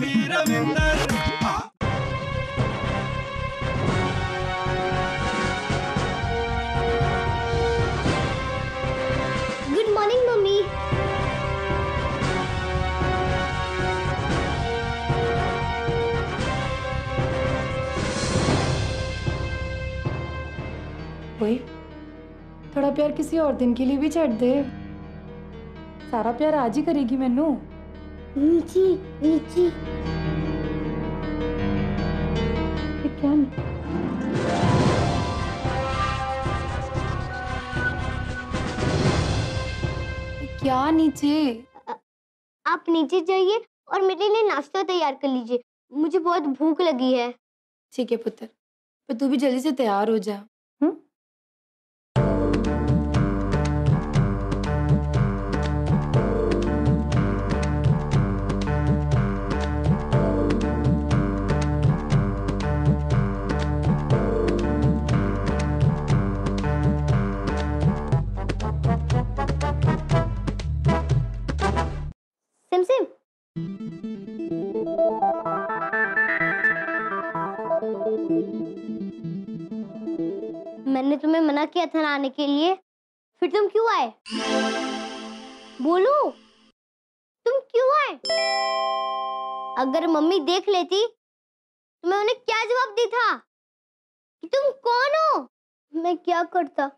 भी Ravinder. Good morning mummy. ओए, थोड़ा प्यार किसी और दिन के लिए भी छੱਡ दे। सारा प्यार आज ही करेगी मैनू। नीची नीची क्या क्या नीचे? आप नीचे जाइए और मेरे लिए नाश्ता तैयार कर लीजिए, मुझे बहुत भूख लगी है। ठीक है पुत्र, पर तू भी जल्दी से तैयार हो जा। सिम सिम, मैंने तुम्हें मना किया था ना आने के लिए, फिर तुम क्यों आए? बोलो, तुम क्यों आए? अगर मम्मी देख लेती तो मैं उन्हें क्या जवाब दी था कि तुम कौन हो? मैं क्या करता?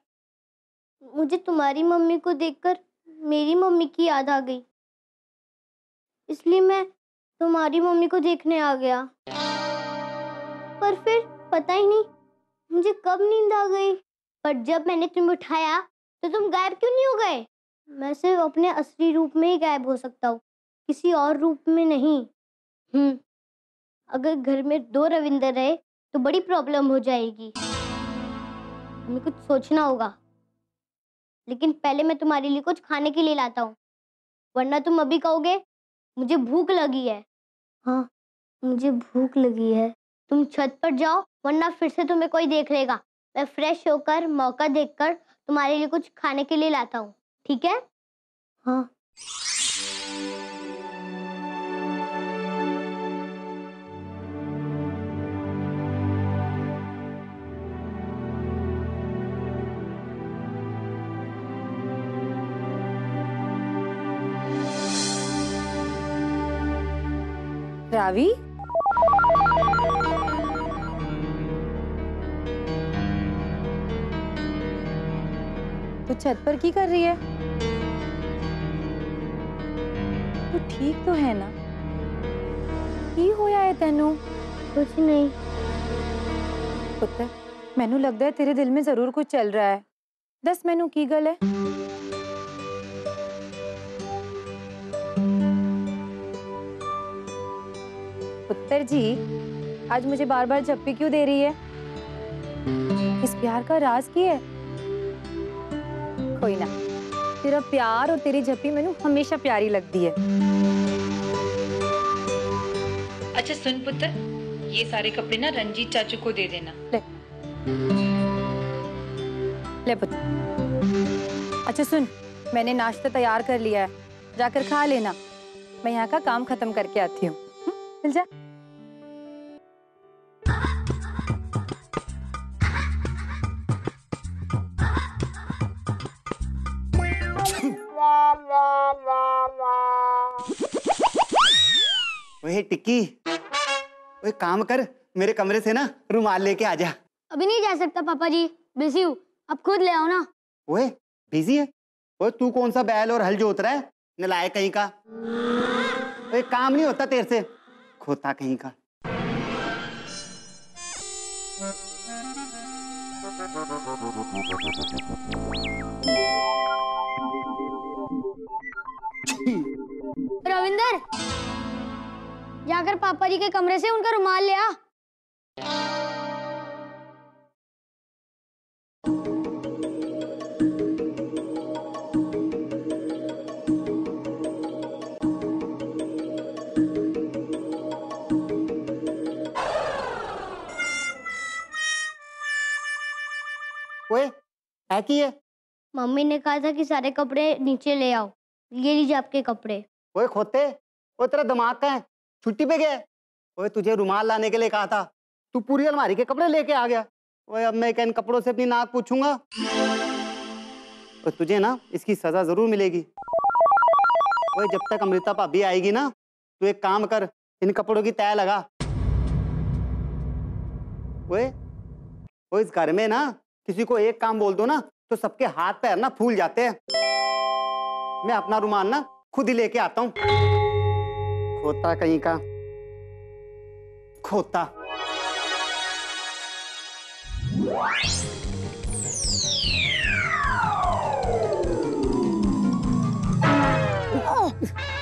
मुझे तुम्हारी मम्मी को देखकर मेरी मम्मी की याद आ गई, इसलिए मैं तुम्हारी मम्मी को देखने आ गया। पर फिर पता ही नहीं मुझे कब नींद आ गई। पर जब मैंने तुम्हें उठाया तो तुम गायब क्यों नहीं हो गए? मैं सिर्फ अपने असली रूप में ही गायब हो सकता हूँ, किसी और रूप में नहीं। अगर घर में 2 रविंदर रहे तो बड़ी प्रॉब्लम हो जाएगी, हमें कुछ सोचना होगा। लेकिन पहले मैं तुम्हारे लिए कुछ खाने के लिए लाता हूँ, वरना तुम अभी कहोगे मुझे भूख लगी है। हाँ, मुझे भूख लगी है। तुम छत पर जाओ, वरना फिर से तुम्हें कोई देख लेगा। मैं फ्रेश होकर मौका देखकर तुम्हारे लिए कुछ खाने के लिए लाता हूँ, ठीक है? हाँ। रावी, तू छत पर की कर रही है? तू ठीक तो है ना? की होया है तेनू? कुछ नहीं। पुत्र, मैनू लगता है तेरे दिल में जरूर कुछ चल रहा है। दस मैनू की गल है? पुत्र जी, आज मुझे बार बार झप्पी क्यों दे रही है? इस प्यार का राज की है? कोई ना, तेरा प्यार और तेरी झप्पी मैनू हमेशा प्यारी लगती है। अच्छा सुन पुत्र, ये सारे कपड़े ना रंजीत चाचू को दे देना। ले पुत्र। अच्छा सुन, मैंने नाश्ता तैयार कर लिया है, जाकर खा लेना। मैं यहाँ का काम खत्म करके आती हूँ। चल जा। ओए टिक्की, ओए काम कर, मेरे कमरे से ना रुमाल लेके आ जा। अभी नहीं जा सकता पापा जी, बिजी हूँ, आप खुद ले आओ ना। ओए बिजी है? ओए तू कौन सा बैल और हल जोत रहा है, नलायक कहीं का। ओए काम नहीं होता तेरे से, खोता कहीं का। रविंदर, जाकर पापा जी के कमरे से उनका रुमाल ले आ। ओए है की है? मम्मी ने कहा था कि सारे कपड़े नीचे ले आओ, ये लीजिए आपके कपड़े। ओए खोते, ओ तेरा दिमाग का है? छुट्टी पे गया है? ओए तुझे रुमाल लाने के लिए कहा था, तू पूरी अलमारी के कपड़े लेके आ गया। ओए अब मैं इन कपड़ों से अपनी नाक पूछूंगा। और तुझे ना इसकी सजा जरूर मिलेगी। ओए जब तक अमृता भाभी आएगी ना, तू एक काम कर, इन कपड़ों की तय लगा। ओए ओए इस घर में ना किसी को एक काम बोल दो ना तो सबके हाथ पैर ना फूल जाते हैं। मैं अपना रुमाल ना खुद ही लेके आता हूँ। खोता कहीं का खोता।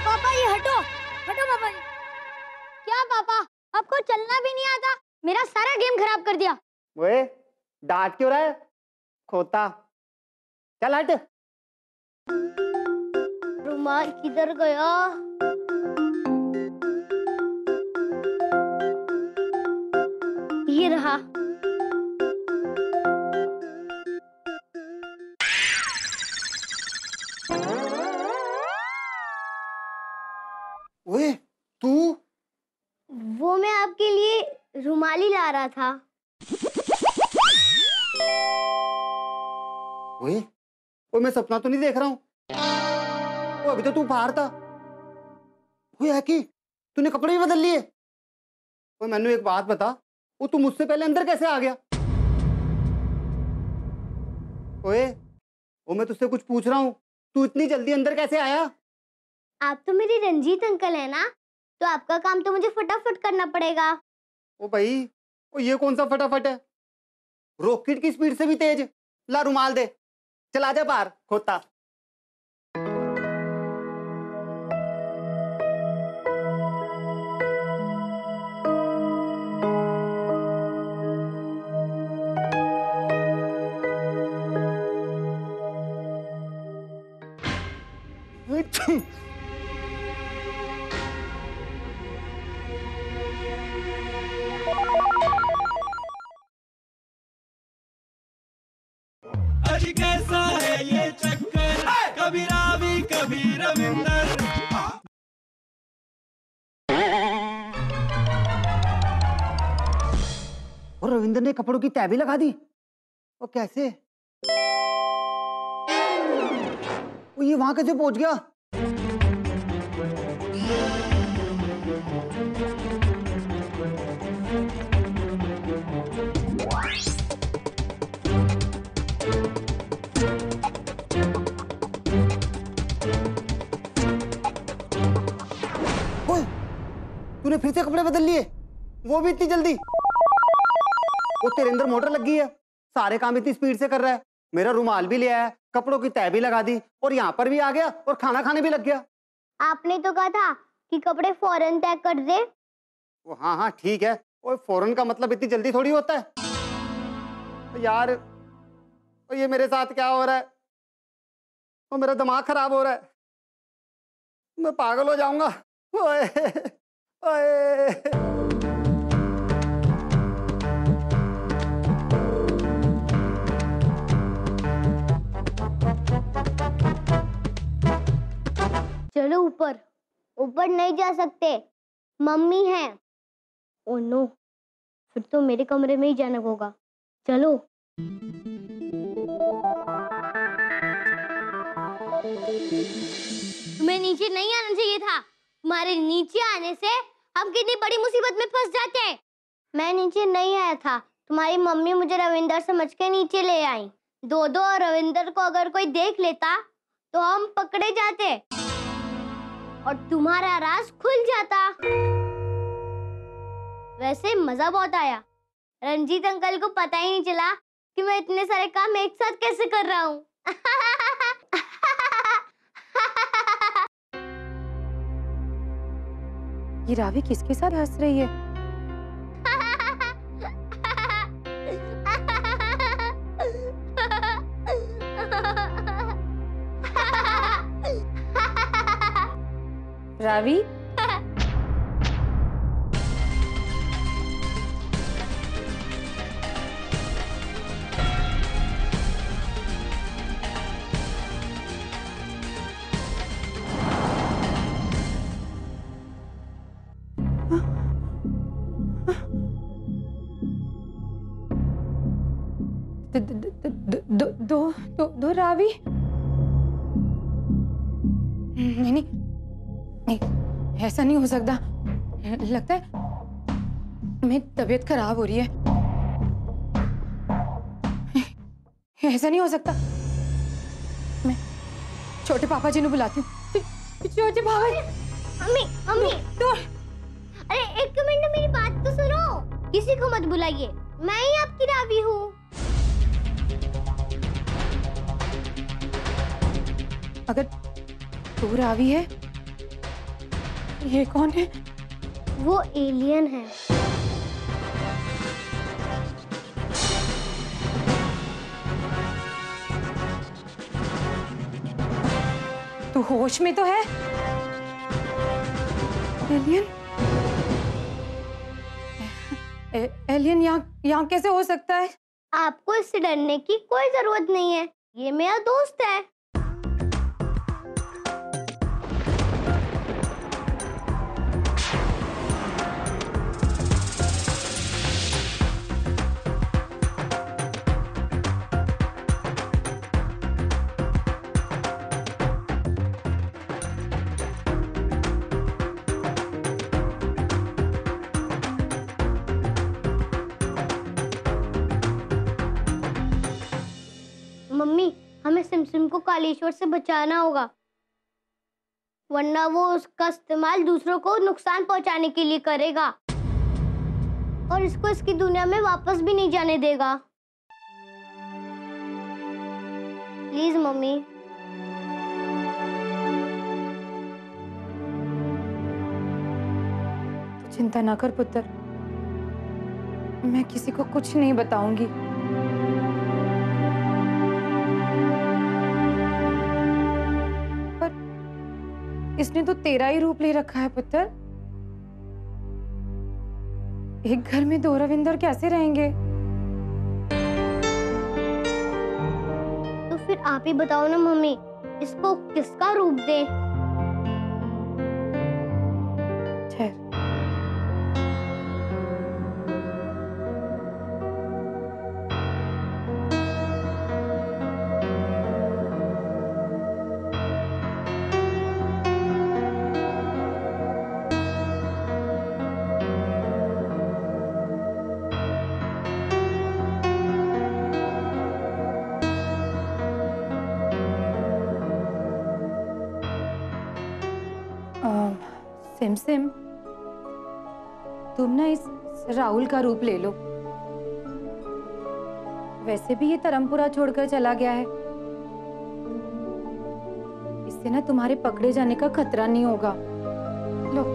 पापा ये हटो हटो पापा। क्या पापा, आपको चलना भी नहीं आता? मेरा सारा गेम खराब कर दिया। ओए डांट क्यों रहा है खोता? चल हट। रुमाल किधर गया? ये रहा। ओए तू? वो मैं आपके लिए रुमाली ला रहा था। ओए ओए मैं सपना तो नहीं देख रहा हूँ? वो अभी तो तू बाहर था। ओए है कि तूने कपड़े भी बदल लिए? ओए मैनू एक बात बता, वो तू मुझसे पहले अंदर कैसे आ गया? ओए वो मैं तुझसे कुछ पूछ रहा हूँ, तू इतनी जल्दी अंदर कैसे आया? आप तो मेरे रंजीत अंकल है ना, तो आपका काम तो मुझे फटाफट करना पड़ेगा। ओ भाई, ओ ये कौन सा फटाफट है? रॉकेट की स्पीड से भी तेज। ला रुमाल दे, चला जा बाहर खोता। अजी कैसा है ये चक्कर, कभी रावी कभी रविंदर। और रविंद्र ने कपड़ों की तय भी लगा दी। वो कैसे? वो ये वहां कैसे पहुंच गया? ओए, तूने फिर से कपड़े बदल लिए, वो भी इतनी जल्दी? वो तेरे अंदर मोटर लग गई है, सारे काम इतनी स्पीड से कर रहा है। मेरा रुमाल भी लिया है, कपड़ों की तय भी लगा दी, और यहाँ पर भी आ गया और खाना खाने भी लग गया। आपने तो कहा था कि कपड़े फौरन तय कर दे। वो हाँ हाँ ठीक है, और फौरन का मतलब इतनी जल्दी थोड़ी होता है यार। ये मेरे साथ क्या हो रहा है? वो मेरा दिमाग खराब हो रहा है, मैं पागल हो जाऊंगा। ओए, ओए। चलो ऊपर। ऊपर नहीं जा सकते, मम्मी है। ओ नो, फिर तो मेरे कमरे में ही जाना होगा। चलो। तुम्हें नीचे नहीं आना चाहिए था। तुम्हारे नीचे आने से हम कितनी बड़ी मुसीबत में फंस जाते। मैं नीचे नहीं आया था, तुम्हारी मम्मी मुझे रविंदर समझ के नीचे ले आई। दो और रविंदर को अगर कोई देख लेता तो हम पकड़े जाते और तुम्हारा राज खुल जाता। वैसे मजा बहुत आया। रंजीत अंकल को पता ही नहीं चला कि मैं इतने सारे काम एक साथ कैसे कर रहा हूँ। ये रावी किसके साथ हंस रही है? रावी, दो रावी? नहीं नहीं नहीं, ऐसा नहीं हो सकता। लगता है मेरी तबीयत खराब हो रही है। ऐसा नहीं हो सकता। मैं छोटे पापा जी ने बुलाती हूँ। छोटे पापा जी। मम्मी मम्मी अरे एक मिनट, मेरी बात तो सुनो। किसी को मत बुलाइए, मैं ही आपकी रावी हूँ। अगर तू रावी है, ये कौन है? वो एलियन है। तू होश में तो है? एलियन? एलियन यहाँ कैसे हो सकता है? आपको इससे डरने की कोई जरूरत नहीं है, ये मेरा दोस्त है। मम्मी, हमें सिमसिम को कालेश्वर से बचाना होगा, वरना वो उसका इस्तेमाल दूसरों को नुकसान पहुंचाने के लिए करेगा और इसको इसकी दुनिया में वापस भी नहीं जाने देगा। Please mummy. चिंता ना कर पुत्र, मैं किसी को कुछ नहीं बताऊंगी। इसने तो तेरा ही रूप ले रखा है पुत्र। एक घर में दो रविंदर कैसे रहेंगे? तो फिर आप ही बताओ ना मम्मी, इसको किसका रूप दे? ठहर। सिमसिम, तुम ना इस राहुल का रूप ले लो। वैसे भी ये धर्मपुरा छोड़कर चला गया है, इससे ना तुम्हारे पकड़े जाने का खतरा नहीं होगा। लो।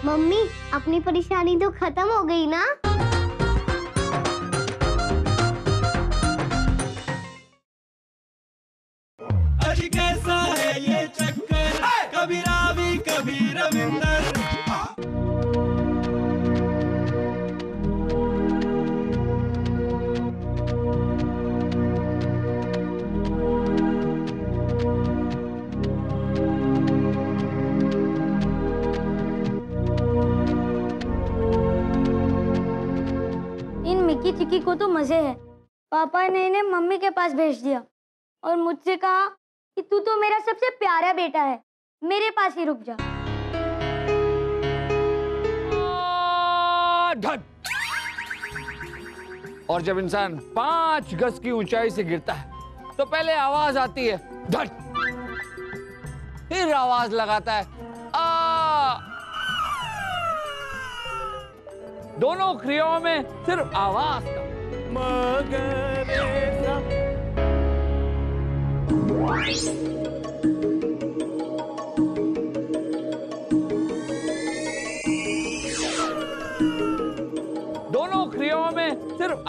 मम्मी, अपनी परेशानी तो खत्म हो गई ना? अजी कैसा है ये चक्कर, कभी रावी कभी रविंदर। मिकी चिकी को तो मजे है। पापा ने इन्हें मम्मी के पास भेज दिया और मुझसे कहा कि तू तो मेरा सबसे प्यारा बेटा है, मेरे पास ही रुक जा। और जब इंसान 5 गज की ऊंचाई से गिरता है तो पहले आवाज आती है धट, फिर आवाज लगाता है आ। दोनों क्रियाओं में सिर्फ आवाज का मगर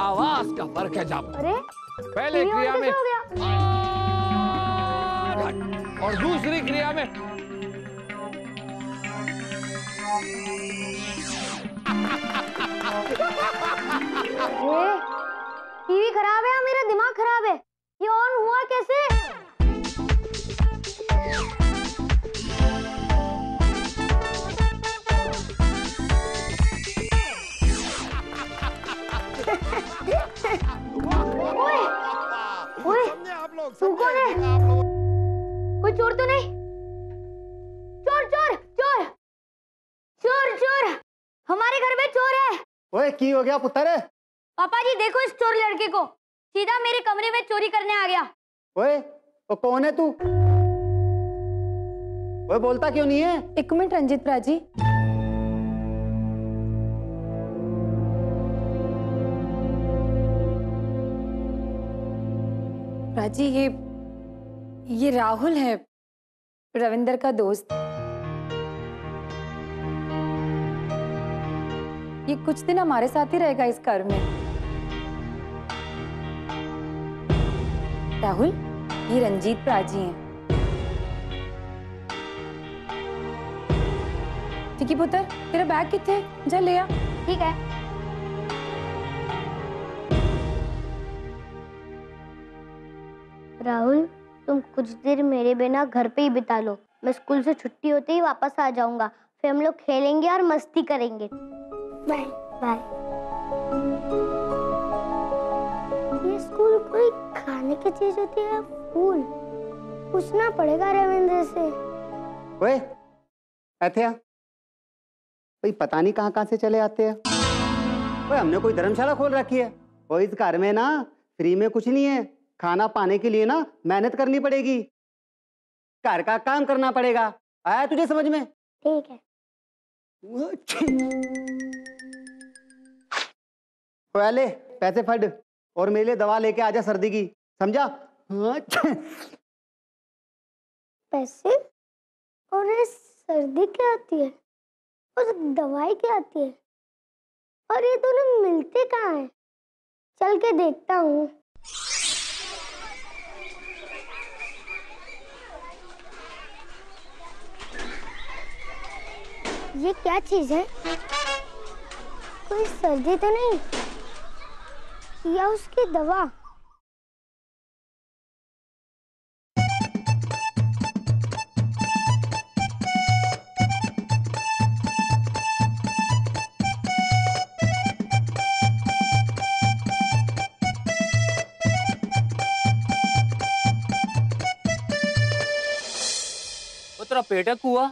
आवाज का फर्क है जाप। अरे पहले ये क्रिया कैसे में हो गया? और दूसरी क्रिया में टीवी खराब है या मेरा दिमाग खराब है? ये ऑन हुआ कैसे? ओए, ओए, तू कौन है? कोई चोर तो नहीं? चोर चोर चोर चोर चोर, हमारे घर में चोर है। ओए की हो गया पुत्र? पापा जी देखो इस चोर लड़के को, सीधा मेरे कमरे में चोरी करने आ गया। ओए तो कौन है तू? ओए बोलता क्यों नहीं है? एक मिनट रंजीत प्राजी। प्राजी ये राहुल है, रविंदर का दोस्त। ये कुछ दिन हमारे साथ ही रहेगा इस घर में। राहुल, ये रंजीत प्राजी हैं। ठीक है पुत्र, तेरा बैग किथे? जा ले आ। ठीक है। राहुल तुम कुछ देर मेरे बिना घर पे ही बिता लो, मैं स्कूल से छुट्टी होते ही वापस आ जाऊंगा, फिर हम लोग खेलेंगे और मस्ती करेंगे। Bye bye. ये स्कूल कोई खाने की चीज होती है? फूल पूछना पड़ेगा रविंद्र से। ओए ऐथे आ। भाई पता नहीं कहाँ से चले आते हैं। ओए हमने कोई धर्मशाला खोल रखी है? और इस घर में ना फ्री में कुछ नहीं है, खाना पाने के लिए ना मेहनत करनी पड़ेगी, घर का काम करना पड़ेगा। आया तुझे समझ में? ठीक है। पहले पैसे फट और मेरे लिए दवा लेके आजा सर्दी की, समझा? पैसे और ये सर्दी क्या आती है और दवाई क्या आती है और ये दोनों मिलते कहाँ हैं? चल के देखता हूँ। ये क्या चीज है? कोई सर्दी तो नहीं या उसकी दवा? वो तेरा पेट है कुआ,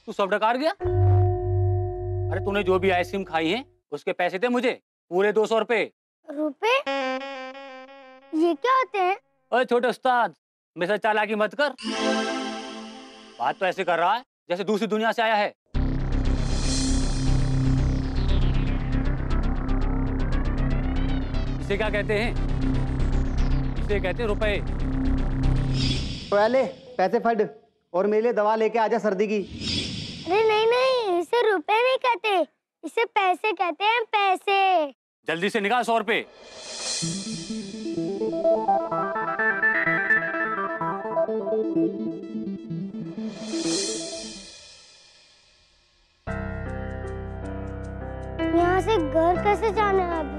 तू सब डकार गया। अरे तूने जो भी आइसक्रीम खाई है उसके पैसे दे मुझे, पूरे 200 रुपए। रुपए? ये क्या होते हैं? अरे छोटे उस्ताद, मेरे साथ चालाकी मत कर। बात तो ऐसे कर रहा है जैसे दूसरी दुनिया से आया है। इसे क्या कहते हैं? इसे कहते हैं रुपए। पहले पैसे फट और मेरे लिए दवा लेके आजा सर्दी की। अरे नहीं नहीं, इसे रुपए नहीं कहते, इसे पैसे कहते हैं, पैसे। जल्दी से निकाल 100 रुपए। यहाँ से घर कैसे जाना है अभी?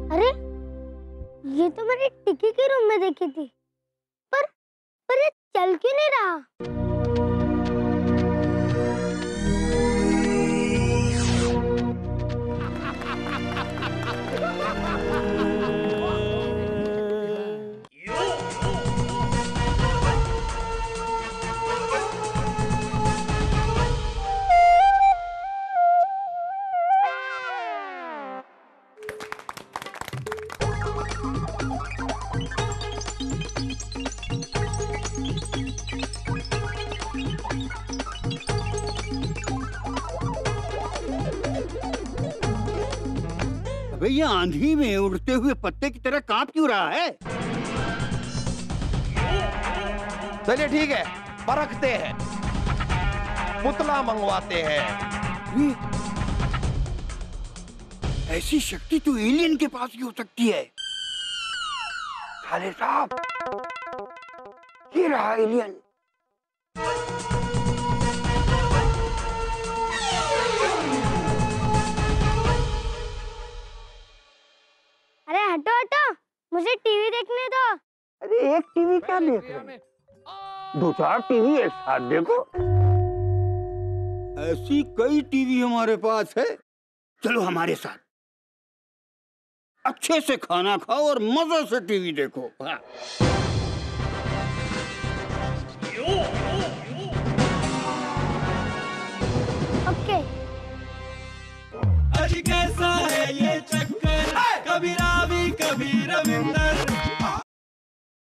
अरे ये तो मैंने टिकी के रूम में देखी थी, पर ये चल क्यों नहीं रहा? अबे ये आंधी में उड़ते हुए पत्ते की तरह कांप क्यों रहा है? चलिए ठीक है, परखते हैं, पुतला मंगवाते हैं। ऐसी शक्ति तो एलियन के पास ही हो सकती है। साले साहब, ये रहा एलियन। अरे हटो हटो, मुझे टीवी देखने दो। अरे एक टीवी क्या देख रहे हैं? 2-4 टीवी एक साथ देखो। ऐसी कई टीवी हमारे पास है। चलो हमारे साथ, अच्छे से खाना खाओ और मजे से टीवी देखो। हाँ।